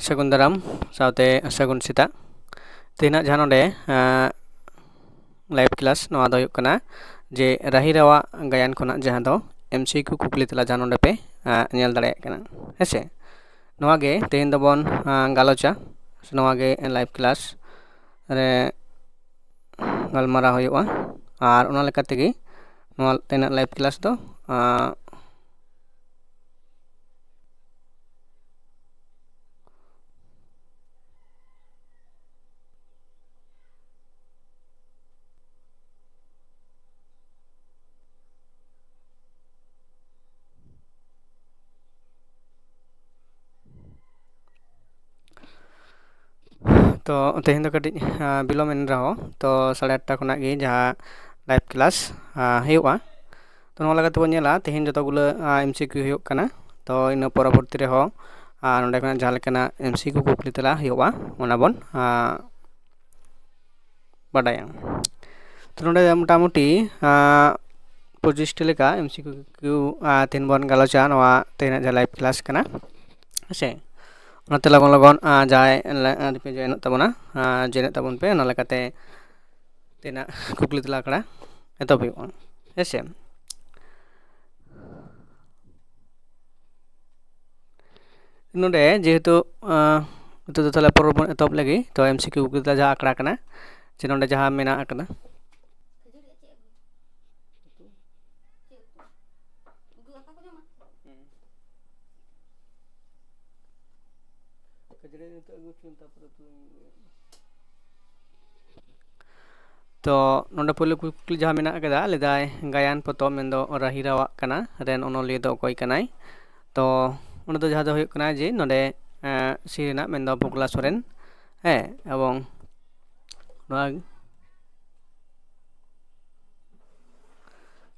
ᱥᱟᱹᱜᱩᱱ ᱫᱟᱨᱟᱢ ᱥᱟᱶᱛᱮ ᱥᱟᱹᱜᱩᱱ ᱥᱮᱛᱟᱜ ᱛᱮᱦᱮᱧᱟᱜ ᱡᱟᱦᱟᱸ ᱱᱚᱰᱮ ᱞᱟᱭᱤভ ᱠᱞᱟᱥ ᱱᱚᱣᱟ ᱫᱚ ᱦᱩᱭᱩᱜ ᱠᱟᱱᱟ ᱡᱮ ᱨᱟᱦᱤ ᱨᱟᱣᱟᱜ ᱜᱟᱭᱟᱱ ᱠᱷᱚᱱᱟᱜ ᱡᱟᱦᱟᱸ ᱫᱚ MCQ ᱠᱩᱠᱞᱤ ᱛᱮᱞᱟ ᱡᱟᱦᱟᱸ ᱱᱚᱰᱮ ᱯᱮ ᱧᱮᱞ ᱫᱟᱲᱮᱭᱟᱜ ᱠᱟᱱᱟ ᱦᱮᱸᱥᱮ ᱱᱚᱣᱟ ᱜᱮ ᱛᱮᱦᱮᱧ ᱫᱚᱵᱚᱱ ᱜᱟᱞᱚᱪᱟ ᱱᱚᱣᱟ ᱜᱮ ᱞᱟᱭᱤভ ᱠᱞᱟᱥ ᱨᱮ ᱜᱟᱞᱢᱟᱨᱟᱣ ᱦᱩᱭᱩᱜᱼᱟ ᱟᱨ ᱚᱱᱟ ᱞᱮᱠᱟ ᱛᱮᱜᱮ ᱱᱚᱣᱟ ᱛᱮᱦᱮᱧᱟᱜ ᱞᱟᱭᱤভ ᱠᱞᱟᱥ ᱫᱚ तो तेहन कटिज बिलोम रहो तो 8:30 खना गे जहाँ लाइव क्लास हुआ तो नवा लगा तबो नेला तेहन जतो गुलो MCQ हुयो कना तो इन परवर्ती रे हो नोडे खना जहाँ लेकना MCQ कुकली तला हुआ ओना बन बाडाया तो नोडे मोटामुटी 25 टी लेका MCQ तेहन बन गालोचा नवा तेहन जहाँ लाइव क्लास कना से ओनाते लगन लगन जाय पे जयन तबना जयन तबन पे ओना लेकाते तेना कुकली तला कड़ा एतो हुआ हेसे नोडे जेहेतु तो तले परबन एतब लगी तो MCQ कुकली तला जहाँ आकड़ा कना जे नोडे जहाँ मेना आकड़ा तो नोडे पहले कुकली जहाँ मेना कदा लेदाय गायन पतो मेंदो राही रावा कना रेन ओनोलिया दो कोई कनाई तो उन दो जहाँ दो हुयो कना जे नोडे सिरेना मेंदो बुगला सोरेन है एवं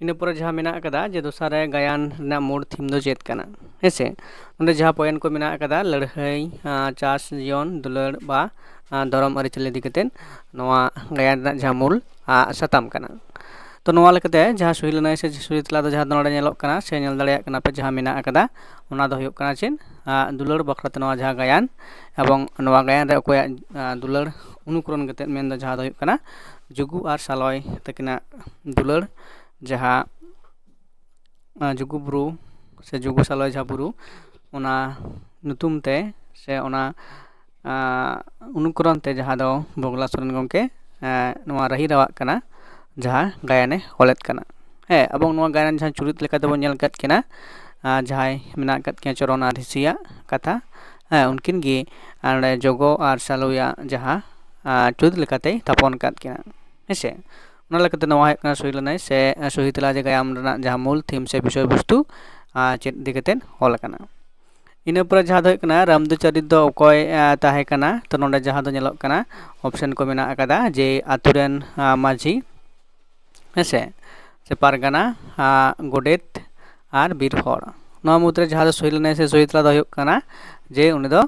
इन पर जहाँ मेना कदा जे दोसारे गायन ना मूड थीम दो चेत कना हेसे उन जहाँ पोयन को मेना कदा लड़हई चास जीवन दुलड़ बा धरम अरिचल इदी कतेन नवा गायन ना जहाँ मूल सताम कना तो नवा लेकते जहाँ सुही लनाय से सुही तला दो जहाँ नोडे नेलोक कना से नेल दाड़ेया कना पे जहाँ मेना कदा ओना दो हुयो कना चेन दुलड़ बखराते नवा जहाँ गायन एवं नवा गायन रे अकोया दुलड़ अनुकरण कतेन मेन दो जहाँ दो हुयो कना जुगु आर सालय तकिना दुलड़ जहाँ जुगु बुरु से जुगु सालय जहाँ बुरु ओना नुतुम ते से ओना अनुकरण ते जहाँ दो बगला सोरेन गंके नवा रही रावा कना जहाँ गायने होलेत कना है एवं नवा गायन जहाँ चुरित लेका तबो नेल कत केना जहाँ मेना कत के चरण आधिसिया कथा है उनकिन गे जोगो आर सालुया जहाँ चुरित लेकाते थापन कत केना हेसे ओना लेकाते नवा है कना सुही लनाय से सुही तला जे गायन रना जहाँ मूल थीम से विषय वस्तु चेत दिकतेन होल कना इन पर जहाँ दो कना रामदो चरित दो अकोय ताहे कना तो नोडे जहाँ दो नेलोक कना ऑप्शन को मेना कदा जे आतुरेन माझी हेसे से पारगाना गोडेत आर बीर हर नवा मुद्रे जहाँ दो सुही लनाय से सुही तला दो हुयो कना जे उनी दो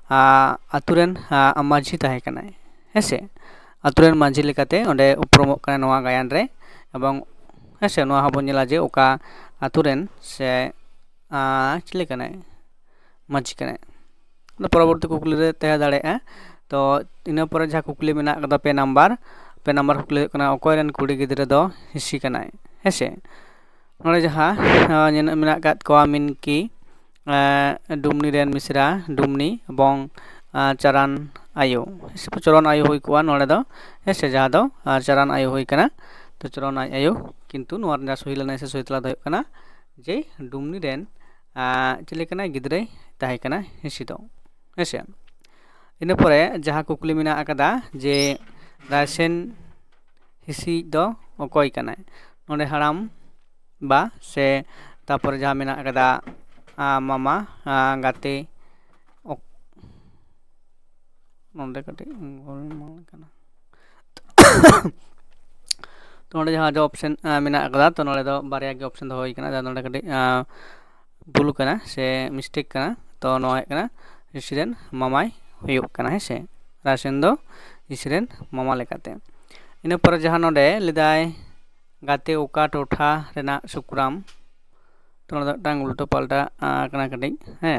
आतुरेन माझी ताहे कना हेसे आतुरेन माझी लेकाते ओंडे उपरमोक कना नवा गायन रे एवं हेसे नवा हबन नेला जे ओका आतुरेन से चिले कना माझी कना परवर्ती कुकली रे तहे दाड़ेया तो इन पर जहाँ कुकली मेना कदा पे नंबर कुकली कना अकोय रेन कुड़ी गिद्रे दो हिसी कना हेसे नोडे जहाँ मेना कत कोआ मिनकी डुमनी रेन मिश्रा डुमनी एवं चरान आयो चरण आयो हुई कुआ नोडे दो हेसे जहाँ दो चरान आयो हुई कना तो चरण आयो किंतु नोआ जहाँ सुही लनाय से सुही तला दो कना जे डुमनी रेन चिले कना गिद्रे ताहे कना हिसी दो हेसे इन परे जहाँ कुकली मेना कदा जे रायसेन हिसी दो अकोय कना नोडे हराम बा से तापर जहाँ मेना कदा मामा गाते नोडे कटी तो नोडे जहाँ जो ऑप्शन मेना कदा तो नोडे दो बारया के ऑप्शन दो होई कना जहाँ नोडे कटी भूल कना से मिस्टेक कना तो नोआ है कना हिसीरेन मामाय हुयो कना हेसे रायसेन दो हिसीरेन मामा लेकाते इन पर जहाँ नोडे लेदाय गाते ओका टोठा रेना सुकुराम तो नोडे टांग उल्टो पाल्टा कना कटी है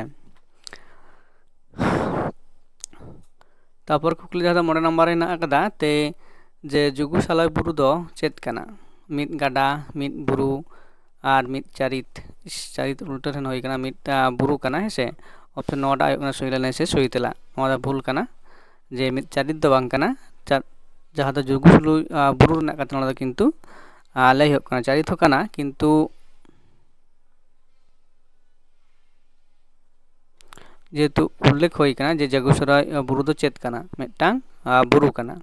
तारपर कुकली जहाँ मोड़े नम्बर हेना आकदा ते जे जुगु सालय बुरु दो चेत कना मिद गाडा मिद बुरु और मिद चारित चारित उल्टा ठेन होई कना मिद बुरु कना हेसे ऑप्शन नोटा आयो कना सही लाने से सही तेला नोटा भूल कना जे मिद चारित दो बांग कना जहाँ दो जुगु बुरु रना कथा नोटा किंतु लय हो कना चारित हो कना किंतु जेतु उल्लेख होई कना जे जगुसराय बुरु दो चेत कना मिदटांग बुरु कना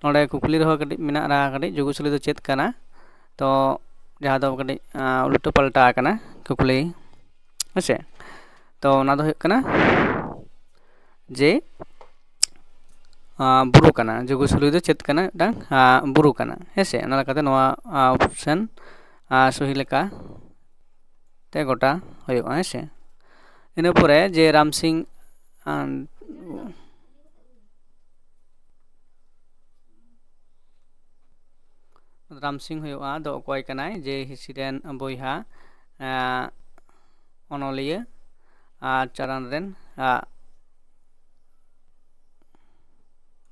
नोडे कुकली रहो कटी मिना रा कटी जुगुसली दो चेत कना तो जहाँ दो कटी उल्टा पलटा कना कुकली हेसे तो ना दो कना जे बुरु कना जुगुसली दो चेत कना मिदटांग बुरु कना हेसे ना लकाते नोआ ऑप्शन सही लेका ते गोटा होयो हेसे इन परे जे राम सिंह राम सिंह होयोआ दो अकय कनाय जे हिसिरेन बोयहा अनलिया चारान रेन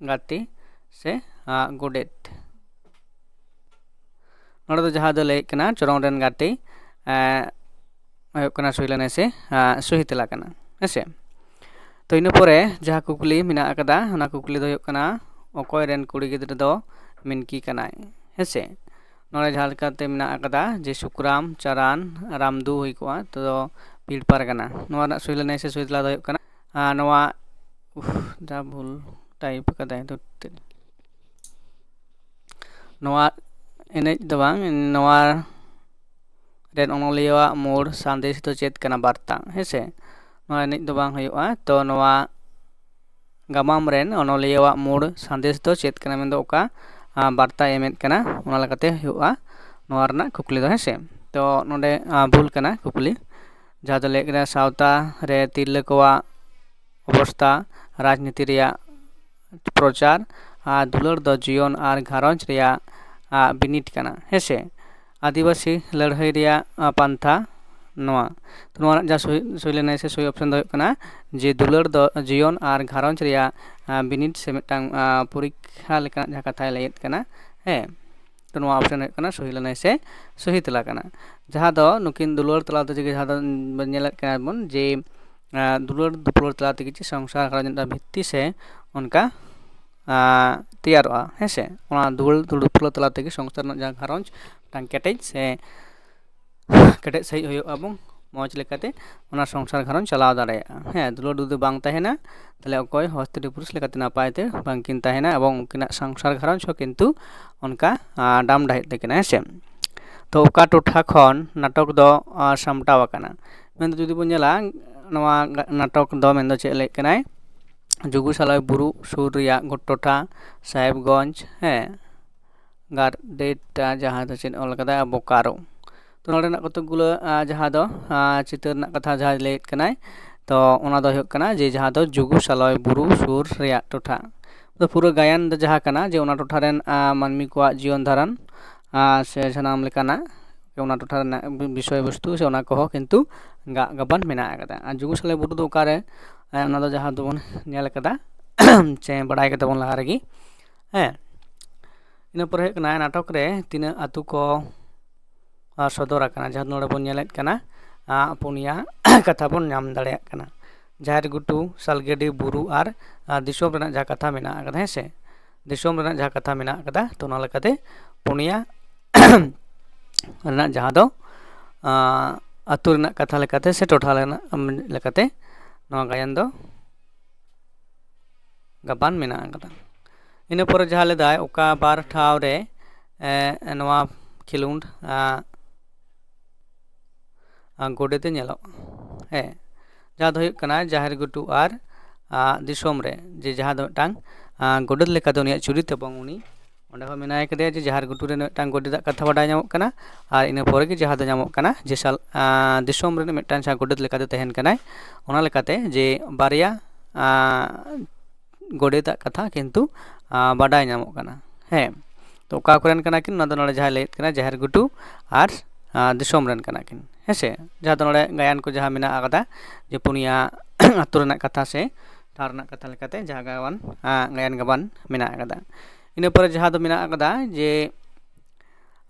गाती से गोडेट नोडे दो जहाँ दो लय कना चरम रेन गाती सही से सही तेला कना हेसे तो इन परे जहाँ कुकली मिना अकदा ओना कुकली दो कना अकय रेन कुड़ी गिद्रा दो मिनकी कनाय हेसे नोडे जहाँ लेकाते मिना अकदा जे सुकराम चारान रामदू हुई कोआ तो पीड़ पारगना नोआ ना सही से सही तेला दो कना नोआ जा भूल टाइप कदा तो नोआ एनेज दो बांग नोआ रेन अनलिया मोड़ संदेश तो चेत कना बार्ता हेसे नोआ एनेज दो बांग हुआ तो नोआ गामाम रेन अनलिया मोड़ संदेश तो चेत कना मेन दो ओका बार्ता एमेत कना ओना लकाते हुआ नोआ रना कुकली दो हेसे तो नोडे भूल कना कुकली जहाँ दो लेक रे सावता रे तिरले कोआ अवस्था राजनीति रिया प्रचार दुलर दो जीवन और घारंज रिया बिनिट कना हेसे आदिवासी लड़ाई रिया पांथा नोआ तो नोआ जा सही लेने से सही ऑप्शन दो कना जे दुलर दो जीवन और घारंज रिया बिनिट से मिदटांग परीक्षा लेका जहाँ कथा लयत कना हे तो नोआ ऑप्शन कना सही लेने से सही तेला कना जहाँ दो नुकिन दुलर तला तो जहाँ दो नेलत कना बन जे दुलर दुपलर तला ते संसार घारंज भित्ति से उनका तैयारोआ हेसे ओना दुलर तला ते संसार जहाँ घारंज टांग केटेज से केटेज सही होयो अबंग मौज लेकाते ओना संसार घारंज चलाव दाड़ेया हे दुलर दुदु बांग तहेना ताले अकय हस्त्री पुरुष लेकाते नापायते बांकिन तहेना एबं उनकिना संसार घारंज हो किन्तु उनका डाम डाहेत तेकिना हेसे तो ओका टोठा खन नाटक दो सामटाव आकाना मेन जुदी बन नेला नोआ नाटक दो मेन दो चेद लय कनाय जुगु सालय बुरु सुर रिया गोटोठा साहेबगंज हे गारडेट जहाँ दो चेद ऑल कदा बोकारो तो नोडे ना कतगुलो जहाँ दो चितर ना कथा जहाँ लयत कनाय तो ओना दो हुयुग कना जे जहाँ दो जुगु सालय बुरु सुर रिया टोठा तो पूरा गायन दो जहाँ कना जे ओना टोठा रेन मानमी को जीवन धारण से सनाम लेकाना ओना टोठा रेन विषय वस्तु से ओना को किन्तु गाबान मेना आकदा जुगु सालय बुरु दो ओकारे ओना दो जहाँ दो बन नेल कदा से बड़ाय कदा बन लहा रेगी हे इन पर हुयुग कना नाटक रे तिना आतु को सदर आकना जहाँ नोडे बन नेलत कना पुनिया कथा बन नाम दाड़ेयाग कना जाहेर गुटू सालगेडी बुरु और दिसोम रेना जहाँ कथा मेना आकदा हेसे दिसोम रेना जहाँ कथा मेना आकदा तो ओना लेकाते पुनिया रेना जहाँ दो आतु रेना कथा लेकाते से टोठा लेकाते नोआ गायन दो गाबान मेना आकदा इन पर जहाँ लेदाय ओका बार ठाव रे नोआ खिलुंड गोडेते नेलो हे जहाँ दो हुयुग कना जाहेर गुटू और दिसोम रे जे जहाँ दो मिदटांग गोडेत लेका दो उनियाग चुरित एबं उनी ओंडे हो मेनाय कदेया जे जाहेर गुटू रे मिदटांग गोडेताग कथा बाडाय ᱧᱟᱢᱚᱜ कना और इन परे गे जहाँ दो ᱧᱟᱢᱚᱜ कना जे साल दिसोम रे मिदटांग जहाँ गोडेत लेका दो तहेन कनाय ओना लेकाते जे बारिया गोडेताग कथा किन्तु बाडाय ᱧᱟᱢᱚᱜ कना हे तो ओका कोरेन कना किन ओना दो नोडे जहाँ लयत कना जाहेर गुटू और दिसोम रेन कना किन हेसे जहाँ दो नोडे गायन को जहाँ मेना आकदा जे पुनिया आतु रेना कथा से ᱴᱷᱟᱶ ᱨᱮᱱᱟᱜ ᱠᱟᱛᱷᱟ ᱞᱮᱠᱟᱛᱮ ᱡᱟᱦᱟᱸ ᱜᱟᱭᱟᱱ ᱜᱟᱵᱟᱱ ᱢᱮᱱᱟᱜ ᱟᱠᱟᱫᱟ। ᱤᱱᱟᱹ ᱯᱚᱨᱮ ᱡᱟᱦᱟᱸ ᱫᱚ ᱢᱮᱱᱟᱜ ᱟᱠᱟᱫᱟ ᱡᱮ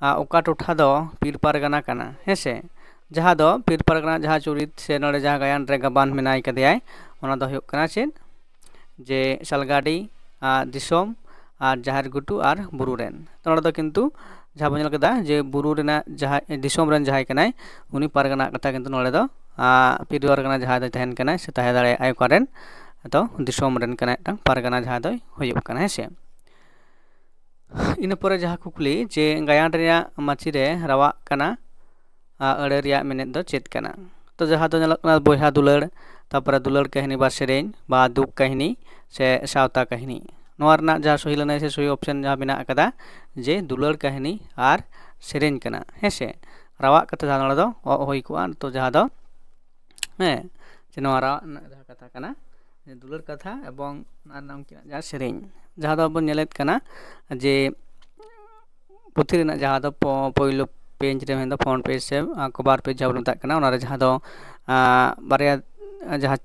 ᱚᱠᱟ ᱴᱚᱴᱷᱟ ᱫᱚ ᱯᱤᱨ ᱯᱟᱨᱜᱟᱱᱟ ᱠᱟᱱᱟ ᱦᱮᱸᱥᱮ। ᱡᱟᱦᱟᱸ ᱫᱚ ᱯᱤᱨ ᱯᱟᱨᱜᱟᱱᱟ ᱡᱟᱦᱟᱸ ᱪᱩᱨᱤᱛ ᱥᱮ ᱱᱚᱰᱮ ᱡᱟᱦᱟᱸ ᱜᱟᱭᱟᱱ ᱨᱮ ᱜᱟᱵᱟᱱ ᱢᱮᱱᱟᱭ ᱠᱟᱫᱮᱭᱟᱭ ᱚᱱᱟ ᱫᱚ ᱦᱩᱭᱩᱜ ᱠᱟᱱᱟ ᱪᱮᱫ ᱡᱮ ᱥᱟᱞᱜᱟᱰᱤ ᱫᱤᱥᱚᱢ ᱟᱨ ᱡᱟᱦᱮᱨ ᱜᱷᱩᱴᱩ ᱟᱨ ᱵᱩᱨᱩ ᱨᱮᱱ। ᱛᱚ ᱱᱚᱰᱮ ᱫᱚ ᱠᱤᱱᱛᱩ ᱡᱟᱦᱟᱸ ᱵᱚᱱ ᱧᱮᱞ ᱠᱮᱫᱟ ᱡᱮ ᱵᱩᱨᱩ ᱨᱮᱱᱟᱜ ᱡᱟᱦᱟᱸᱭ ᱫᱤᱥᱚᱢ ᱨᱮᱱ ᱡᱟᱦᱟᱸᱭ ᱠᱟᱱᱟᱭ उनी पारगाना कथा किन्तु नोड़े दो पीर पारगाना जहाँ दो तहन कना से तहे दाड़े आय करेन तो दिसोम रेन कना टांग पारगाना जहाँ दो हुयुग कना है से इन परे जहाँ कुकली जे गायन रेया माची रे रावा कना अड़े रेया मेनेद दो चेत कना तो जहाँ दो नेलोग कना बोयहा दुलड़ तारपरे दुलड़ कहनी बा सेरेñ बा दुख कहनी से सावता कहनी नोआ रना जहाँ सही लनाय से सही ऑप्शन जहाँ बिना अकदा जे दुलड़ कहनी आर सेरेñ कना है से रावा कथा जहाँ नोड़े दो होई कुआ तो जहाँ दो हैं जे नोआ रावा जहाँ कथा कना दुलड़ कथा एवं जहाँ सेरेñ जहाँ दो बन नेलेद कना जे पुथी रेना जहाँ दो पहलो पेज रे मेन फ्रंट पेज से कवर पेज जहाँ बन कना ओना रे जहाँ दो बारया जहाँ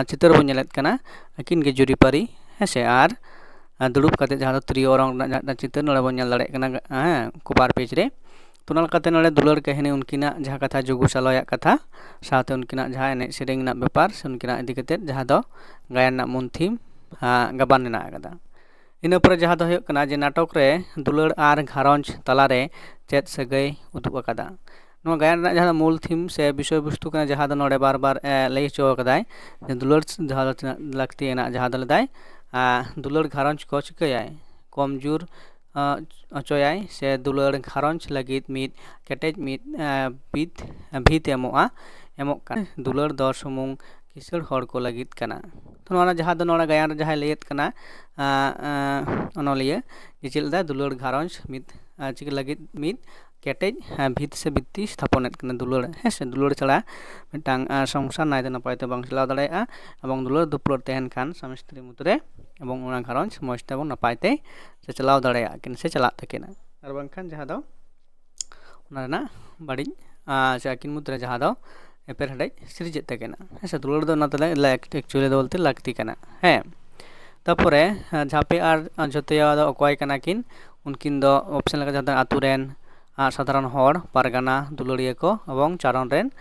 चित्र बन नेलेद कना अकिन गे जुरीपारी हेसे आर दुड़ुब कते जहाँ दो त्रियो रंग चित्र नोड़े बन नेल दाड़े कना कवर पेज रे तो नोड़े दुलड़ कहनी उनकिना जहाँ कथा जुगु सालया कथा साथे उनकिना जहाँ एने सेरेñ ना बेपार से उनकिना इदी कते जहाँ दो गायन ना मूल थीम गाबान मेना आकदा इन पर जहाँ दो हुयुग कना जे नाटक रे दुलड़ आर घारंज तलारे चेत सगै उदुग आकदा नो गायन ना जहाँ मूल थीम से विषय वस्तु कना जहाँ दो नोड़े बार बार लई चो कदाय जे दुलड़ जहाँ दो लगती ना जहाँ दो लदाय दुलड़ घारंज को चिकाय कमजोर अचोयाय से दुलड़ घारंज लगित मिद केटेज मिद भीत एमोग दुलड़ दो सुमुंग किसड़ हड़ को लगित कना तो नोना जहाँ दो नोड़ा गायन जहाँ लैत कना अनलिया जे चेलदा दुलड़ घारंज मिद चिक लगित मिद केटेज भीत से भित्ति स्थापनेत कना दुलड़ हेसे दुलड़ छाड़ा मिटांग संसार नायते नपायते बांग चलाव दाड़ेया एबं दुलड़ दुपलड़ तहन खान स्वामी स्त्री मुद्रे एबं ओना घारंज मजते एबं नपायते से चलाव दाड़ेया किन से चलात तकिना आर बांखान जहाँ दो ओना रेना बाड़ी से आकिन मुद्रे जहाँ दो एपेर हेडेज सिरजेत तकिना हेसे दुलड़ दो नातले एक्चुअली दो बोलते लगती कना है तारपरे झापे आर जतेया दो अकॉय कना किन उनकिन दो ऑप्शन लगा जहाँ आतु रेन साधारण हड़ पारगाना दुलड़िया को एवं चारण रेन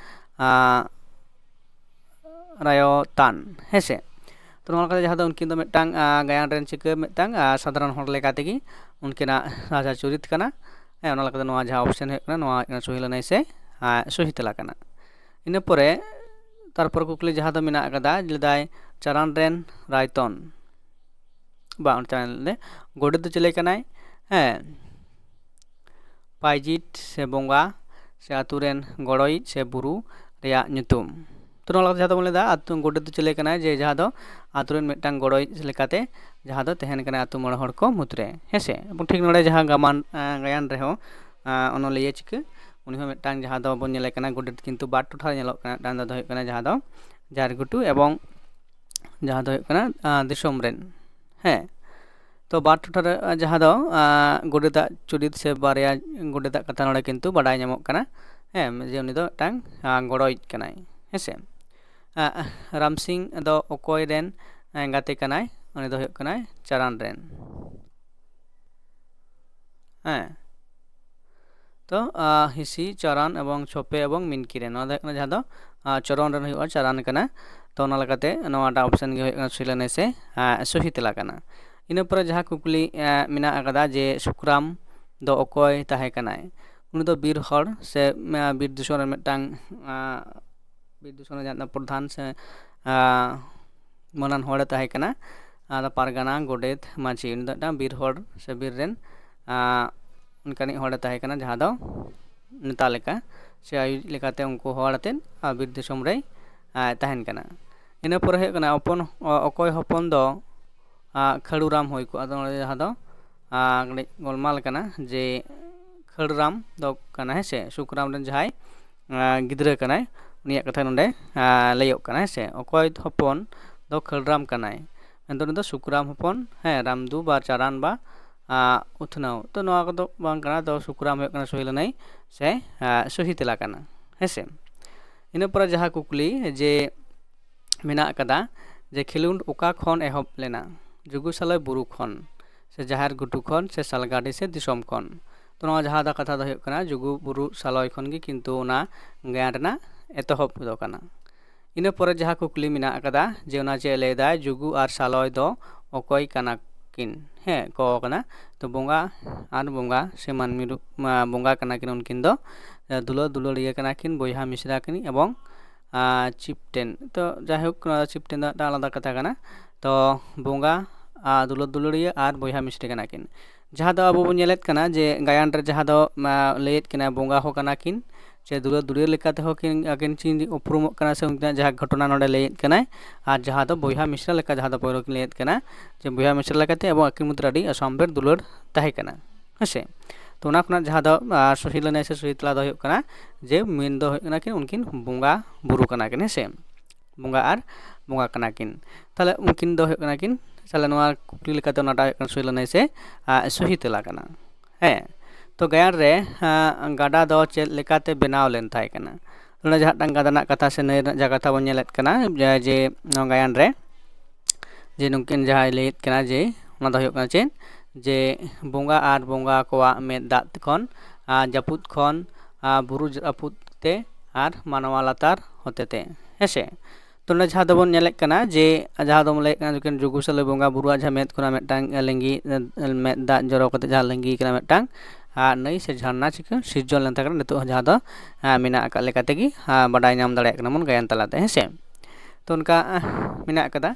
रायतान हेसे तो नोना जहाँ दो उनकिन दो मिटांग गायन रेन चिका मिटांग साधारण हड़ लेका तेगी उनकिना राजा चुरित कना ओना लेकाते नोआ जहाँ ऑप्शन है नोआ सही लनाय से सही तेला कना इन परे तारपर कुकली जहाँ दो मेना आकदा लेदाय चारण रेन रायतन बा चारण गोडेत दो चले कनाय पाइजिट से बोंगा से आतु रेन गड़ोई से बुरु रेया ᱧᱩᱛᱩᱢ तो नोला जहाँ दो लेदा आतु गोडेत दो चले कनाय जे जहाँ दो आतु रेन मिटांग गड़ोई लेकाते जहाँ दो तहन कना आतु मोड़ हड़ को मुद्रे हेसे ठीक नोड़े जहाँ गामान गायन रेहो अनलिया चिका उनी हो मिटांग जहाँ दो बन नेले कना गोडेत किन्तु बार टोठा नेलोग कना टान दो हुयुग कना जहाँ दो जार गुटू एवं जहाँ दो हुयुग कना दिसोम रेन है तो बार टोठा जहाँ दो गोडेता चुरित से बारया गोडेता कथा नोड़े किन्तु बाडाय ᱧᱟᱢᱚᱜ कना है जे उनी दो टांग गड़ोई कनाय हेसे राम सिंह दो अकॉय रेन गाते कनाय उनी दो हुयुग कनाय चारण रेन तो हिसी चरण एवं छोपे एवं मिनकी रेन जहाँ दो चरण रेन हुयुगा चारण कना तो ओना लेकाते नोआटा ऑप्शन गे हुयुगा सही से सही तेला कना इन पर जहाँ कुकली मेना आकदा जे सुखराम दो अकॉय ताहे कनाय उनी दो बीर हड़ से बीर दिसोम रे मिटांग बीर दिसोम रे जहाँ प्रधान से मनान हड़ ताहे कना पारगाना गोडेत माझी उनी दो बीर हड़ से बीर रेन उनकानी हड़ ताहे कना जहाँ दो नेता लेका से आयु लेकाते उनको हड़ आतेन बीर दिसोम रे तहन कना इन पर हुयुग कना अपन अकॉय हपन दो खड़ूराम होई को जहाँ दो गोलमाल कना जे खड़ूराम दो कना हेसे सुखराम रेन जहाय गिद्रा कनाय उनिया कथा नोंडे लैयोग कना हेसे अकॉय हपन दो खड़ूराम कनाय एंतो उनी दो सुखराम हपन है रामदू बा चारान बा उथनाव तो नोआ को दो बांग कना दो सुखराम हुयुग कना सही लनाय से सही तेला कना हेसे इन पर जहाँ कुकली जे मेना आकदा जे खेलुंड ओका खन एहब लेना जुगु सालय बुरु खन से जाहेर गुटु खन से सालगाड़ी से दिसोम खन तो नवा जहाँ दा कथा दा हुयुग कना जुगु बुरु सालय खन गे किन्तु ओना गायन रेना एतहब दो कना इना परे जहाँ कुकली मेना अकदा जे ओना चे लैदा जुगु आर सालय दो अकय कना किन हे को कना तो बोंगा आर बोंगा से मानमी बोंगा कना किन उनकिन दो दुलर दुलरिया कना किन बोयहा मिश्रा किन एवं चिपटेन तो जायहोक चिपटेन दा आलादा कथा कना तो बोंगा दुलर दुलरिया आर बोयहा मिश्री कना किन जहाँ दो अबो नेलेत कना जे गायन रे जहाँ दो लैत कना बोंगा हो कना किन चे दुलर दुलरिया लेकाते हो किन अकिन चिन उपरुमोग कना से उनकिन जहाँ घटना नोडे लैत कना आर जहाँ दो बोयहा मिश्रा लेका जहाँ दो पयरो किन लैत कना जे बोयहा मिश्रा लेकाते एवं अकिन मुद्रा अडी असम्भेर दुलर ताहे कना हेसे तो ओना खुना जहाँ दो सही लेना से सही तला दो हुयुग कना जे मेन दो हुयुग कना किन उनकिन बोंगा बुरु कना किन हेसे बोंगा आर बोंगा कना किन ताले उनकिन दो हुयुग कना किन साले नोआ कुकली लेकाते ओनाटा हुयुग कना सही लेना से सही तला कना हे तो गायन रे गाडा दो चेद लेकाते बनाव लेन थाय कना ओना जहाँ टांग गादा ना कथा से नय जा कथा बन नेलेत कना जे नो गायन रे जे नुकिन जहाँ लैत कना जे ओना दो हुयुग कना चेद जे बोंगा आर बोंगा कोआ में दात खन जापुत खन बुरु जापुत ते आर मानवा लातार होतेते हेसे तो जहाँ दो बन नेलेत कना जे जहाँ दो लैत कना जुकिन जुगु साले बोंगा बुरुआ जहाँ मेद खुना मेटांग लेंगी में दात जरो कते जहाँ लेंगी कना मेटांग नई से झरना चिका सिरजन लेन थाकना नितो जहाँ दो मेना अका लेकाते गी बाडाय नाम दाड़े कना मन गायन तलाते हेसे तो उनका मेना अकदा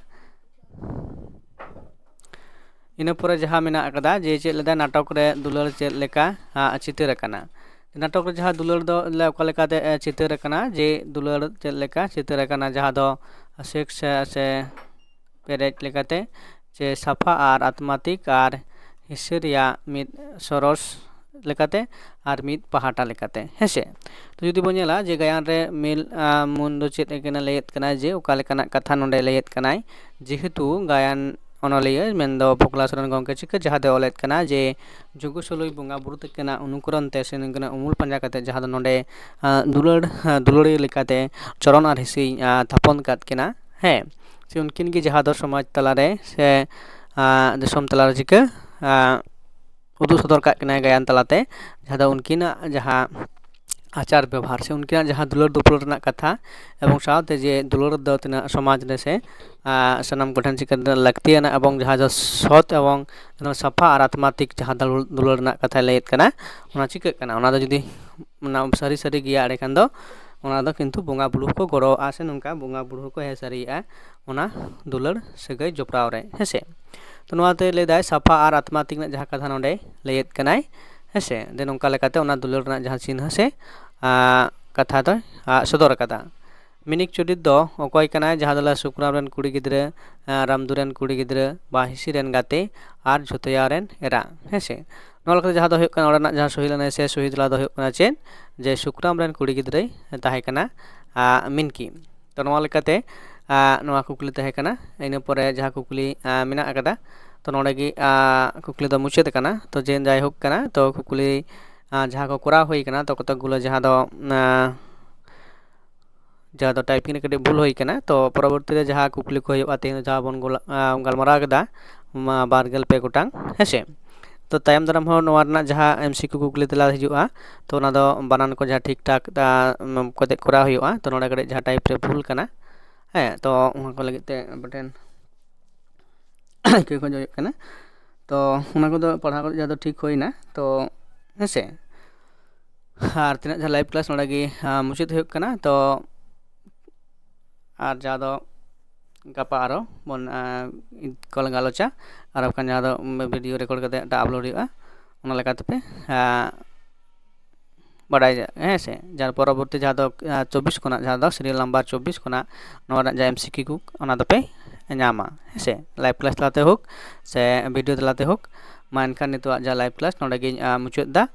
इन पर जहाँ मेना अकदा जे चेद लेदा नाटक रे दुलर चेद लेका चितर कना नाटक रे जहाँ दुलर दो ओका लेकाते चितर कना जे दुलर चेद लेका चितर कना जहाँ दो सेक्स से पेरेज लेकाते जे साफा आर आत्मातिक आर हिस्सेरिया मिद सरस लेकाते आर मिद पहाटा लेकाते हेसे तो जुदी बन नेला जे गायन रे मिल मुन दो चेद एकेना लैत कना जे ओका लेकाना कथा नोडे लैत कनाय जेहेतु गायन ओनलिया मेनदो पगला सरन गंके चिका जहाँ दो ओलेत कना जे जुगु सलुय बोंगा बुरु तकेना अनुकरण ते से नंगना उमुल पंजा कते जहाँ दो नोडे दुलड़ दुलड़ी लेकाते चरण आर हिसी थापन कात केना हे से उनकिन गे जहाँ दो समाज तलारे से दिसोम तलारे चिका उदू सदर कात केना गायन तलाते जहाँ दो उनकिन जहाँ आचार व्यवहार से उनकिन जहाँ दुलर दुपलर रना कथा एवं साथते जे दुलर दो तना समाज रे से सनम गठन चिका लगतियाना एवं जहाँ जो सत एवं सफा आर आत्मातिक जहाँ दुलर रना कथा लैत कना ओना चिका कना ओना दो जुदी सारी सारी गिया अड़े खान दो ओना दो किन्तु बोंगा बुरु को गड़ो आसे नंका बोंगा बुरु को हे सारिया ओना दुलर सगै जपड़ाव रे हेसे तो नोआते लैदाय सफा आर आत्मातिक ना जहाँ कथा नोडे लैत कनाय हेसे दे नोंका लेकाते ओना दुलर ना जहाँ चिन्ह से कथा दो सदर कदा मिनिक चुरित दो अकय कनाय जहाँ दला सुकराम रेन कुड़ी गिद्रा रामदू रेन कुड़ी गिद्रा बा हिसी रेन गाते आर झोतया रेन एरा हेसे नोआ लेकाते जहाँ दो हुयुग कना ओडा जहाँ सही लेना से सही दला दो हुयुग कना चेन जे सुकराम रेन कुड़ी गिद्राय ताहे कना मिनकी तो नोआ लेकाते नोआ कुकली ताहे कना इन परे जहाँ कुकली मेना अकदा तो नोडे गी कुकली दो मुचाद कना तो जेन जाय हुक कना तो कुकली जहाँ को कोरा हुई कना तो कतक गुलो जहाँ दो टाइपिंग कटे भूल हुई कना तो परवर्ती रे जहाँ कुकली को हुयुआ तेन जहाँ बन गलमारा कदा बारगेल पे गोटांग हेसे तो तायम दाराम हो नोआ रना जहाँ एमसीक्यू कुकली तला हिजुआ तो ओना दो बानान को जहाँ ठीक ठाक कते कोरा हुयुआ तो नोडे कटे जहाँ टाइप रे भूल कना हे तो ओना को लगित ते बटेन के को जो कना तो ओना को दो पढ़ा को जहाँ दो ठीक होइना तो हेसे आर तीना जहाँ लाइव क्लास नोडे गी मुचाद हुयुग कना तो आर जहाँ दो गापा आरो बन कल गालोचा आर बखान जहाँ दो वीडियो रेकर्ड कते अपलोड हुयुआ ओना लेकाते पे बाडाय हेसे जार परवर्ती जहाँ दो 24 खुना जहाँ दो सीरियल नंबर 24 खुना नोआ जहाँ एमसीक्यू ओना दो पे नामा हेसे लाइव क्लास तलाते हुक से वीडियो तलाते हुक मा एनखान नितोआ जहाँ लाइव क्लास नोडे गी मुचाद दा